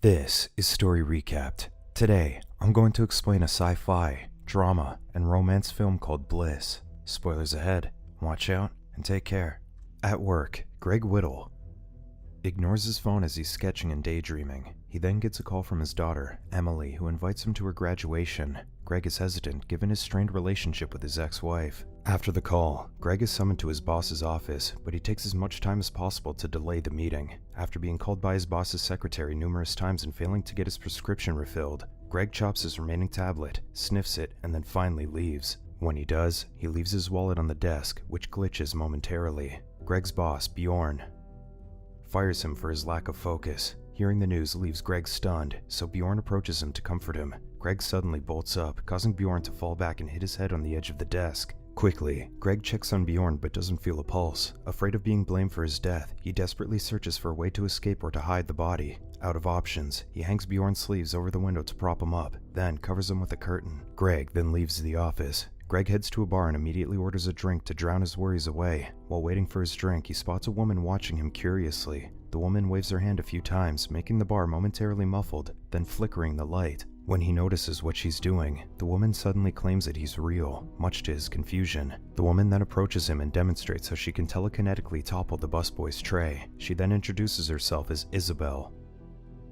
This is Story Recapped. Today, I'm going to explain a sci-fi, drama, and romance film called Bliss. Spoilers ahead. Watch out and take care. At work, Greg Whittle ignores his phone as he's sketching and daydreaming. He then gets a call from his daughter, Emily, who invites him to her graduation. Greg is hesitant given his strained relationship with his ex-wife. After the call, Greg is summoned to his boss's office, but he takes as much time as possible to delay the meeting. After being called by his boss's secretary numerous times and failing to get his prescription refilled, Greg chops his remaining tablet, sniffs it, and then finally leaves. When he does, he leaves his wallet on the desk, which glitches momentarily. Greg's boss, Bjorn, fires him for his lack of focus. Hearing the news leaves Greg stunned, so Bjorn approaches him to comfort him. Greg suddenly bolts up, causing Bjorn to fall back and hit his head on the edge of the desk. Quickly, Greg checks on Bjorn but doesn't feel a pulse. Afraid of being blamed for his death, he desperately searches for a way to escape or to hide the body. Out of options, he hangs Bjorn's sleeves over the window to prop him up, then covers him with a curtain. Greg then leaves the office. Greg heads to a bar and immediately orders a drink to drown his worries away. While waiting for his drink, he spots a woman watching him curiously. The woman waves her hand a few times, making the bar momentarily muffled, then flickering the light. When he notices what she's doing, the woman suddenly claims that he's real, much to his confusion. The woman then approaches him and demonstrates how she can telekinetically topple the busboy's tray. She then introduces herself as Isabel.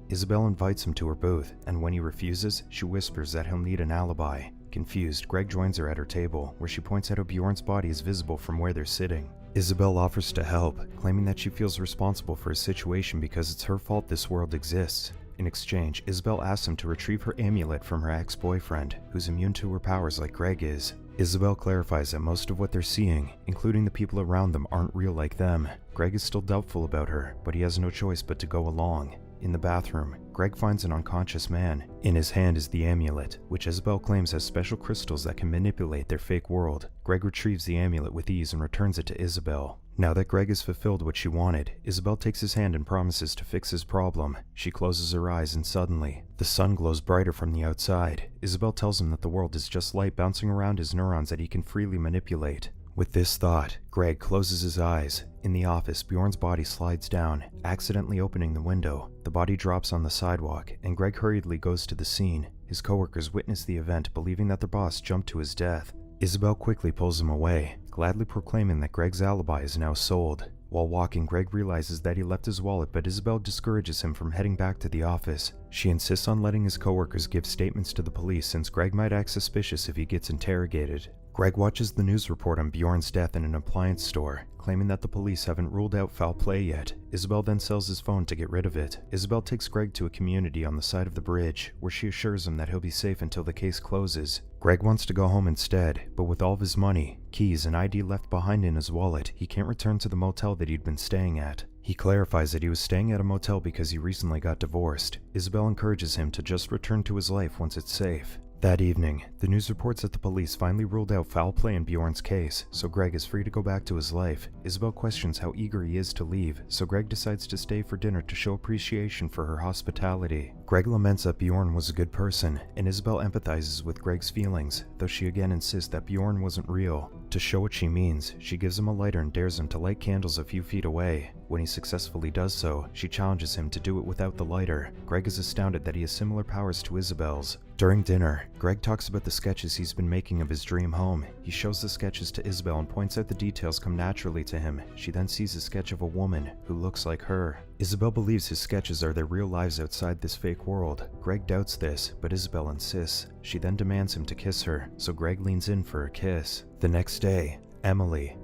Isabel invites him to her booth, and when he refuses, she whispers that he'll need an alibi. Confused, Greg joins her at her table, where she points out how Bjorn's body is visible from where they're sitting. Isabel offers to help, claiming that she feels responsible for his situation because it's her fault this world exists. In exchange, Isabel asks him to retrieve her amulet from her ex-boyfriend, who's immune to her powers like Greg is. Isabel clarifies that most of what they're seeing, including the people around them, aren't real like them. Greg is still doubtful about her, but he has no choice but to go along. In the bathroom, Greg finds an unconscious man. In his hand is the amulet, which Isabel claims has special crystals that can manipulate their fake world. Greg retrieves the amulet with ease and returns it to Isabel. Now that Greg has fulfilled what she wanted, Isabel takes his hand and promises to fix his problem. She closes her eyes and suddenly, the sun glows brighter from the outside. Isabel tells him that the world is just light bouncing around his neurons that he can freely manipulate. With this thought, Greg closes his eyes. In the office, Bjorn's body slides down, accidentally opening the window. The body drops on the sidewalk, and Greg hurriedly goes to the scene. His coworkers witness the event, believing that their boss jumped to his death. Isabel quickly pulls him away, gladly proclaiming that Greg's alibi is now sold. While walking, Greg realizes that he left his wallet, but Isabel discourages him from heading back to the office. She insists on letting his coworkers give statements to the police since Greg might act suspicious if he gets interrogated. Greg watches the news report on Bjorn's death in an appliance store, claiming that the police haven't ruled out foul play yet. Isabel then sells his phone to get rid of it. Isabel takes Greg to a community on the side of the bridge, where she assures him that he'll be safe until the case closes. Greg wants to go home instead, but with all of his money, keys, and ID left behind in his wallet, he can't return to the motel that he'd been staying at. He clarifies that he was staying at a motel because he recently got divorced. Isabel encourages him to just return to his life once it's safe. That evening, the news reports that the police finally ruled out foul play in Bjorn's case, so Greg is free to go back to his life. Isabel questions how eager he is to leave, so Greg decides to stay for dinner to show appreciation for her hospitality. Greg laments that Bjorn was a good person, and Isabel empathizes with Greg's feelings, though she again insists that Bjorn wasn't real. To show what she means, she gives him a lighter and dares him to light candles a few feet away. When he successfully does so, she challenges him to do it without the lighter. Greg is astounded that he has similar powers to Isabel's. During dinner, Greg talks about the sketches he's been making of his dream home. He shows the sketches to Isabel and points out the details come naturally to him. She then sees a sketch of a woman who looks like her. Isabel believes his sketches are their real lives outside this fake world. Greg doubts this, but Isabel insists. She then demands him to kiss her, so Greg leans in for a kiss. The next day, Emily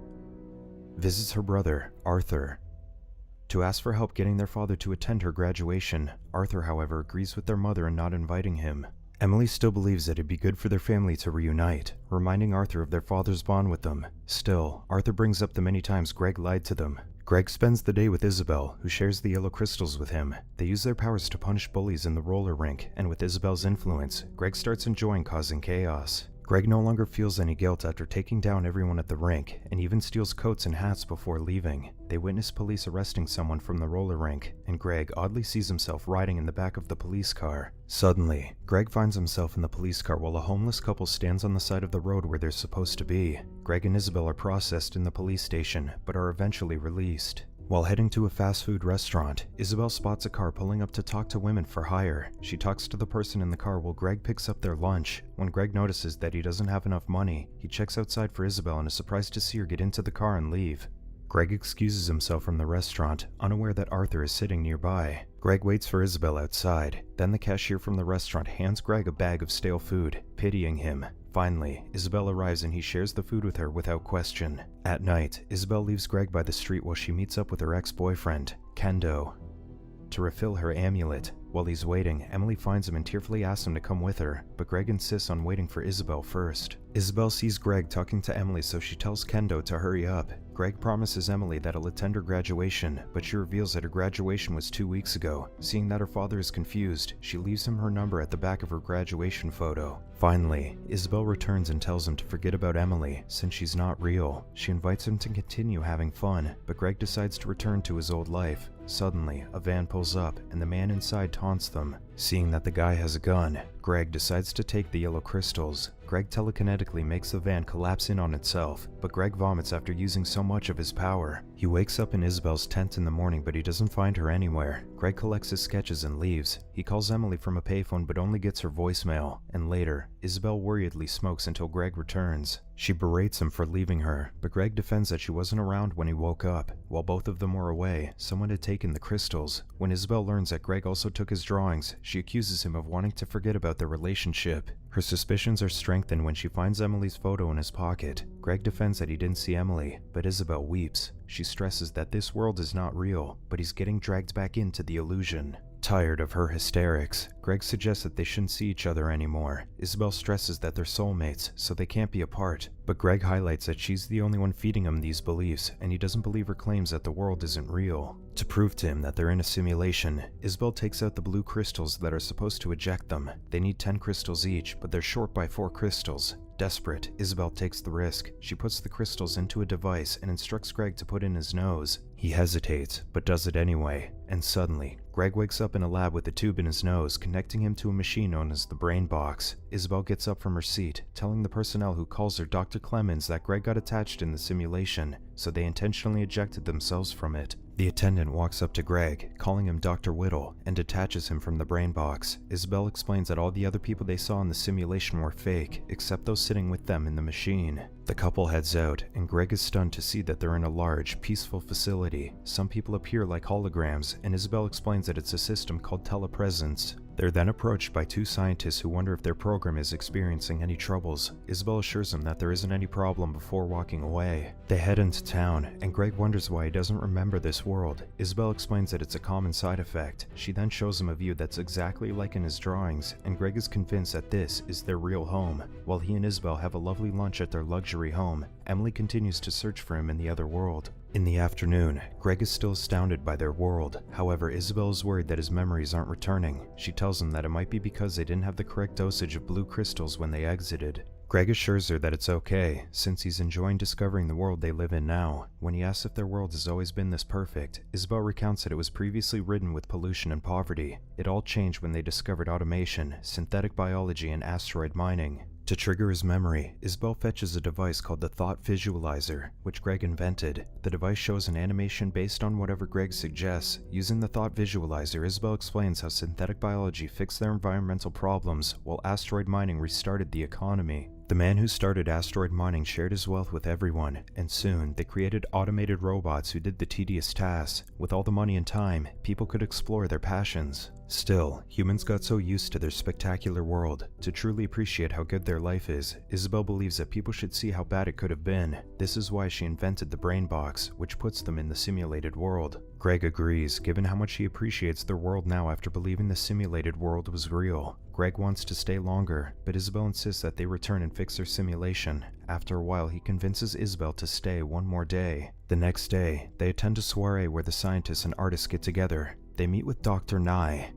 visits her brother, Arthur, to ask for help getting their father to attend her graduation. Arthur, however, agrees with their mother in not inviting him. Emily still believes that it'd be good for their family to reunite, reminding Arthur of their father's bond with them. Still, Arthur brings up the many times Greg lied to them. Greg spends the day with Isabel, who shares the yellow crystals with him. They use their powers to punish bullies in the roller rink, and with Isabel's influence, Greg starts enjoying causing chaos. Greg no longer feels any guilt after taking down everyone at the rink, and even steals coats and hats before leaving. They witness police arresting someone from the roller rink, and Greg oddly sees himself riding in the back of the police car. Suddenly, Greg finds himself in the police car while a homeless couple stands on the side of the road where they're supposed to be. Greg and Isabel are processed in the police station, but are eventually released. While heading to a fast food restaurant, Isabel spots a car pulling up to talk to women for hire. She talks to the person in the car while Greg picks up their lunch. When Greg notices that he doesn't have enough money, he checks outside for Isabel and is surprised to see her get into the car and leave. Greg excuses himself from the restaurant, unaware that Arthur is sitting nearby. Greg waits for Isabel outside. Then the cashier from the restaurant hands Greg a bag of stale food, pitying him. Finally, Isabel arrives and he shares the food with her without question. At night, Isabel leaves Greg by the street while she meets up with her ex-boyfriend, Kendo, to refill her amulet. While he's waiting, Emily finds him and tearfully asks him to come with her, but Greg insists on waiting for Isabel first. Isabel sees Greg talking to Emily, so she tells Kendo to hurry up. Greg promises Emily that he'll attend her graduation, but she reveals that her graduation was 2 weeks ago. Seeing that her father is confused, she leaves him her number at the back of her graduation photo. Finally, Isabel returns and tells him to forget about Emily, since she's not real. She invites him to continue having fun, but Greg decides to return to his old life. Suddenly, a van pulls up, and the man inside taunts them. Seeing that the guy has a gun, Greg decides to take the yellow crystals. Greg telekinetically makes the van collapse in on itself, but Greg vomits after using so much of his power. He wakes up in Isabel's tent in the morning, but he doesn't find her anywhere. Greg collects his sketches and leaves. He calls Emily from a payphone but only gets her voicemail, and later, Isabel worriedly smokes until Greg returns. She berates him for leaving her, but Greg defends that she wasn't around when he woke up. While both of them were away, someone had taken the crystals. When Isabel learns that Greg also took his drawings, she accuses him of wanting to forget about their relationship. Her suspicions are strengthened when she finds Emily's photo in his pocket. Greg defends that he didn't see Emily, but Isabel weeps. She stresses that this world is not real, but he's getting dragged back into the illusion. Tired of her hysterics, Greg suggests that they shouldn't see each other anymore. Isabel stresses that they're soulmates, so they can't be apart, but Greg highlights that she's the only one feeding him these beliefs, and he doesn't believe her claims that the world isn't real. To prove to him that they're in a simulation, Isabel takes out the blue crystals that are supposed to eject them. They need 10 crystals each, but they're short by 4 crystals. Desperate, Isabel takes the risk. She puts the crystals into a device and instructs Greg to put in his nose. He hesitates, but does it anyway, and suddenly, Greg wakes up in a lab with a tube in his nose, connecting him to a machine known as the brain box. Isabel gets up from her seat, telling the personnel who calls her Dr. Clemens that Greg got attached in the simulation, so they intentionally ejected themselves from it. The attendant walks up to Greg, calling him Dr. Whittle, and detaches him from the brain box. Isabel explains that all the other people they saw in the simulation were fake, except those sitting with them in the machine. The couple heads out, and Greg is stunned to see that they're in a large, peaceful facility. Some people appear like holograms, and Isabel explains that it's a system called telepresence. They're then approached by 2 scientists who wonder if their program is experiencing any troubles. Isabel assures them that there isn't any problem before walking away. They head into town, and Greg wonders why he doesn't remember this world. Isabel explains that it's a common side effect. She then shows him a view that's exactly like in his drawings, and Greg is convinced that this is their real home. While he and Isabel have a lovely lunch at their luxury home, Emily continues to search for him in the other world. In the afternoon, Greg is still astounded by their world. However, Isabel is worried that his memories aren't returning. She tells him that it might be because they didn't have the correct dosage of blue crystals when they exited. Greg assures her that it's okay, since he's enjoying discovering the world they live in now. When he asks if their world has always been this perfect, Isabel recounts that it was previously ridden with pollution and poverty. It all changed when they discovered automation, synthetic biology, and asteroid mining. To trigger his memory, Isabel fetches a device called the Thought Visualizer, which Greg invented. The device shows an animation based on whatever Greg suggests. Using the Thought Visualizer, Isabel explains how synthetic biology fixed their environmental problems, while asteroid mining restarted the economy. The man who started asteroid mining shared his wealth with everyone, and soon they created automated robots who did the tedious tasks. With all the money and time, people could explore their passions. Still, humans got so used to their spectacular world. To truly appreciate how good their life is, Isabel believes that people should see how bad it could have been. This is why she invented the brain box, which puts them in the simulated world. Greg agrees, given how much he appreciates their world now after believing the simulated world was real. Greg wants to stay longer, but Isabel insists that they return and fix their simulation. After a while, he convinces Isabel to stay one more day. The next day, they attend a soiree where the scientists and artists get together. They meet with Dr. Nye,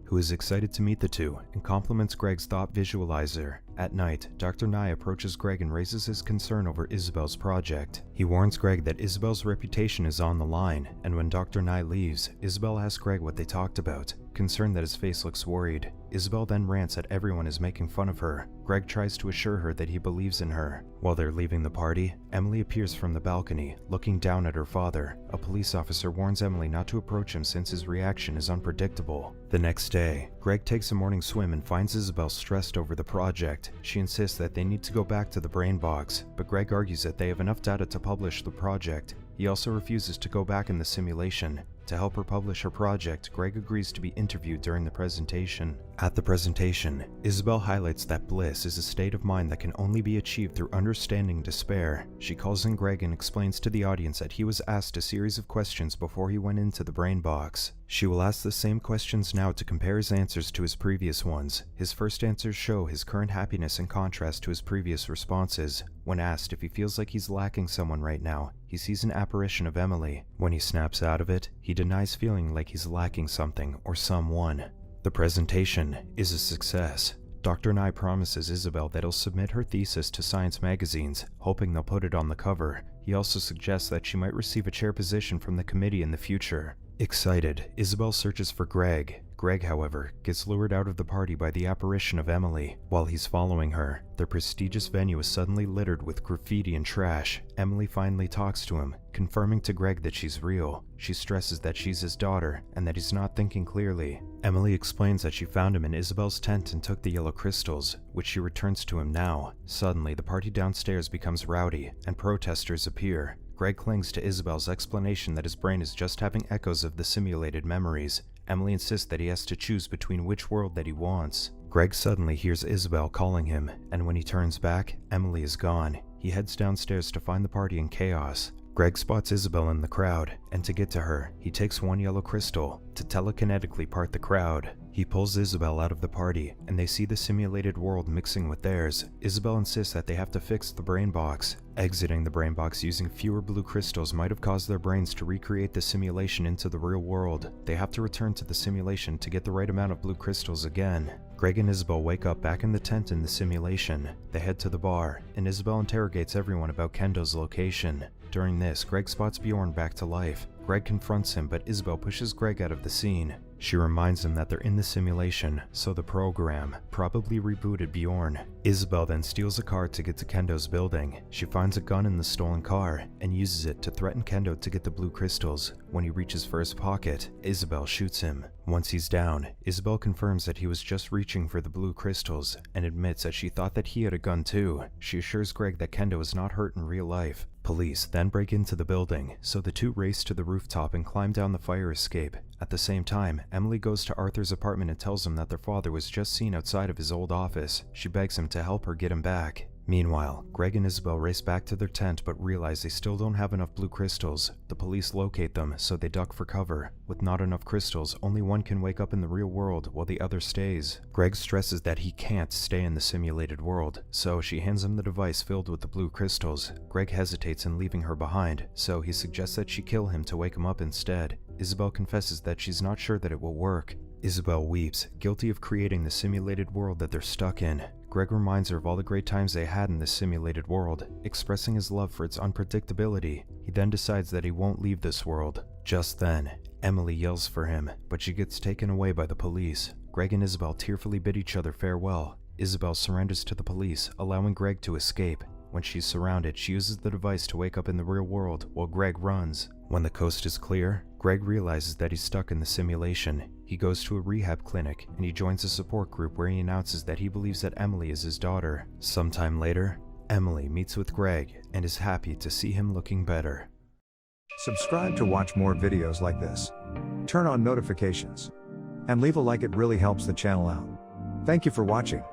who is excited to meet the two and compliments Greg's Thought Visualizer. At night, Dr. Nye approaches Greg and raises his concern over Isabel's project. He warns Greg that Isabel's reputation is on the line, and when Dr. Nye leaves, Isabel asks Greg what they talked about. concerned that his face looks worried. Isabel then rants that everyone is making fun of her. Greg tries to assure her that he believes in her. While they're leaving the party, Emily appears from the balcony, looking down at her father. A police officer warns Emily not to approach him since his reaction is unpredictable. The next day, Greg takes a morning swim and finds Isabel stressed over the project. She insists that they need to go back to the brain box, but Greg argues that they have enough data to publish the project. He also refuses to go back in the simulation. To help her publish her project, Greg agrees to be interviewed during the presentation. At the presentation, Isabel highlights that bliss is a state of mind that can only be achieved through understanding despair. She calls in Greg and explains to the audience that he was asked a series of questions before he went into the brain box. She will ask the same questions now to compare his answers to his previous ones. His first answers show his current happiness in contrast to his previous responses. When asked if he feels like he's lacking someone right now, he sees an apparition of Emily. When he snaps out of it, he denies feeling like he's lacking something or someone. The presentation is a success. Dr. Nye promises Isabel that he'll submit her thesis to science magazines, hoping they'll put it on the cover. He also suggests that she might receive a chair position from the committee in the future. Excited, Isabel searches for Greg. Greg, however, gets lured out of the party by the apparition of Emily. While he's following her, their prestigious venue is suddenly littered with graffiti and trash. Emily finally talks to him, confirming to Greg that she's real. She stresses that she's his daughter and that he's not thinking clearly. Emily explains that she found him in Isabel's tent and took the yellow crystals, which she returns to him now. Suddenly, the party downstairs becomes rowdy, and protesters appear. Greg clings to Isabel's explanation that his brain is just having echoes of the simulated memories. Emily insists that he has to choose between which world that he wants. Greg suddenly hears Isabel calling him, and when he turns back, Emily is gone. He heads downstairs to find the party in chaos. Greg spots Isabel in the crowd, and to get to her, he takes one yellow crystal to telekinetically part the crowd. He pulls Isabel out of the party, and they see the simulated world mixing with theirs. Isabel insists that they have to fix the brain box. Exiting the brain box using fewer blue crystals might have caused their brains to recreate the simulation into the real world. They have to return to the simulation to get the right amount of blue crystals again. Greg and Isabel wake up back in the tent in the simulation. They head to the bar, and Isabel interrogates everyone about Kendo's location. During this, Greg spots Bjorn back to life. Greg confronts him, but Isabel pushes Greg out of the scene. She reminds him that they're in the simulation, so the program probably rebooted Bjorn. Isabel then steals a car to get to Kendo's building. She finds a gun in the stolen car and uses it to threaten Kendo to get the blue crystals. When he reaches for his pocket, Isabel shoots him. Once he's down, Isabel confirms that he was just reaching for the blue crystals and admits that she thought that he had a gun too. She assures Greg that Kendo is not hurt in real life. Police then break into the building, so the two race to the rooftop and climb down the fire escape. At the same time, Emily goes to Arthur's apartment and tells him that their father was just seen outside of his old office. She begs him to help her get him back. Meanwhile, Greg and Isabel race back to their tent but realize they still don't have enough blue crystals. The police locate them, so they duck for cover. With not enough crystals, only one can wake up in the real world while the other stays. Greg stresses that he can't stay in the simulated world, so she hands him the device filled with the blue crystals. Greg hesitates in leaving her behind, so he suggests that she kill him to wake him up instead. Isabel confesses that she's not sure that it will work. Isabel weeps, guilty of creating the simulated world that they're stuck in. Greg reminds her of all the great times they had in this simulated world, expressing his love for its unpredictability. He then decides that he won't leave this world. Just then, Emily yells for him, but she gets taken away by the police. Greg and Isabel tearfully bid each other farewell. Isabel surrenders to the police, allowing Greg to escape. When she's surrounded, she uses the device to wake up in the real world while Greg runs. When the coast is clear, Greg realizes that he's stuck in the simulation. He goes to a rehab clinic and he joins a support group where he announces that he believes that Emily is his daughter. Sometime later, Emily meets with Greg and is happy to see him looking better. Subscribe to watch more videos like this. Turn on notifications. And leave a like, it really helps the channel out. Thank you for watching.